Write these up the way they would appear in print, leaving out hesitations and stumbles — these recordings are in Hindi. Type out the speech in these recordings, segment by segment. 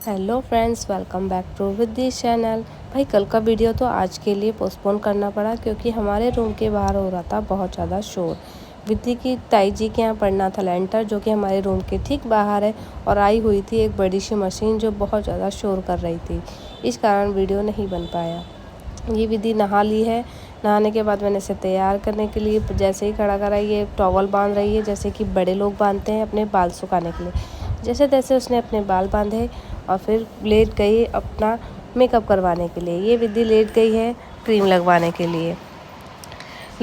Hello friends, welcome back to Vidya channel. भाई कल का वीडियो तो आज के लिए पोस्टपोन करना पड़ा क्योंकि हमारे रूम के बाहर हो रहा था बहुत ज़्यादा शोर। विद्या की ताई जी के यहाँ पड़ना था लेंटर, जो कि हमारे रूम के ठीक बाहर है, और आई हुई थी एक बड़ी सी मशीन जो बहुत ज़्यादा शोर कर रही थी। इस कारण वीडियो नहीं बन पाया। ये विधि नहा ली है। नहाने के बाद मैंने इसे तैयार करने के लिए जैसे ही खड़ा करा, ये टॉवल बांध रही है जैसे कि बड़े लोग बांधते हैं अपने बाल सुखाने के लिए। जैसे तैसे उसने अपने बाल बांधे और फिर लेट गई अपना मेकअप करवाने के लिए। ये विधि लेट गई है क्रीम लगवाने के लिए।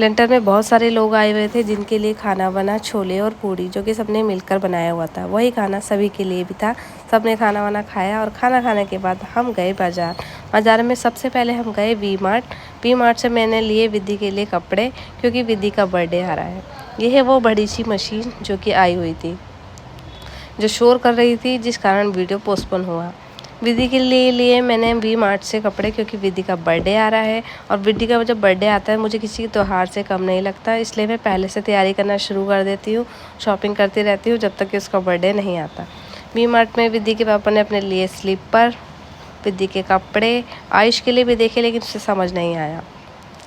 लेंटर में बहुत सारे लोग आए हुए थे जिनके लिए खाना बना छोले और पूड़ी, जो कि सबने मिलकर बनाया हुआ था। वही खाना सभी के लिए भी था। सबने खाना वाना खाया और खाना खाने के बाद हम गए बाज़ार में सबसे पहले हम गए वी मार्ट से मैंने लिए विधि के लिए कपड़े, क्योंकि विधि का बर्थडे आ रहा है। यह है वो बड़ी सी मशीन जो कि आई हुई थी, जो शोर कर रही थी, जिस कारण वीडियो पोस्टपोन हुआ। विधि के लिए मैंने वी मार्ट से कपड़े, क्योंकि विधि का बर्थडे आ रहा है और विधि का जब बर्थडे आता है मुझे किसी त्यौहार से कम नहीं लगता, इसलिए मैं पहले से तैयारी करना शुरू कर देती हूँ। शॉपिंग करती रहती हूँ जब तक कि उसका बर्थडे नहीं आता। वी मार्ट में विधि के पापा ने अपने लिए स्लीपर, विधि के कपड़े, आयुष के लिए भी देखे लेकिन उसे समझ नहीं आया।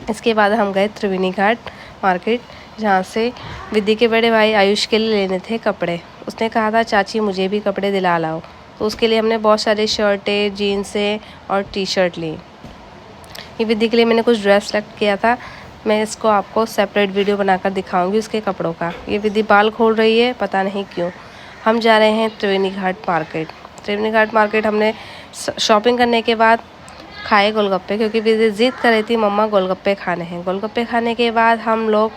इसके बाद हम गए त्रिवेणी घाट मार्केट, जहाँ से विधि के बड़े भाई आयुष के लिए लेने थे कपड़े। उसने कहा था चाची मुझे भी कपड़े दिला लाओ, तो उसके लिए हमने बहुत सारी शर्टें, जीन्सें और टी शर्ट ली। ये विधि के लिए मैंने कुछ ड्रेस सेलेक्ट किया था। मैं इसको आपको सेपरेट वीडियो बनाकर दिखाऊंगी उसके कपड़ों का। ये विधि बाल खोल रही है, पता नहीं क्यों। हम जा रहे हैं त्रिवेणी घाट मार्केट। त्रिवेणी घाट मार्केट हमने शॉपिंग करने के बाद खाए गोलगप्पे, क्योंकि विधि जिद कर रही थी मम्मा गोलगप्पे खाने हैं। गोलगप्पे खाने के बाद हम लोग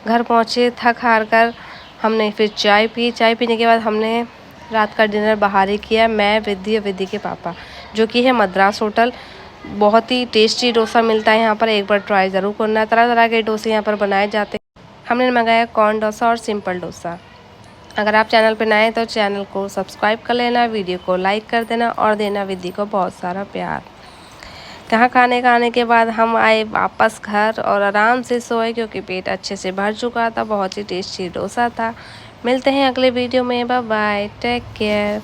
घर पहुँचे थक हार कर। हमने फिर चाय पी। चाय पीने के बाद हमने रात का डिनर बाहर ही किया, मैं, विधि और विधि के पापा, जो कि है मद्रास होटल। बहुत ही टेस्टी डोसा मिलता है यहाँ पर, एक बार ट्राई ज़रूर करना। तरह तरह के डोसे यहाँ पर बनाए जाते हैं। हमने मंगाया कॉर्न डोसा और सिंपल डोसा। अगर आप चैनल पर नए हैं तो चैनल को सब्सक्राइब कर लेना, वीडियो को लाइक कर देना और देना विधि को बहुत सारा प्यार। कहाँ खाने खाने के बाद हम आए वापस घर और आराम से सोए, क्योंकि पेट अच्छे से भर चुका था। बहुत ही टेस्टी डोसा था। मिलते हैं अगले वीडियो में। Bye bye, take care.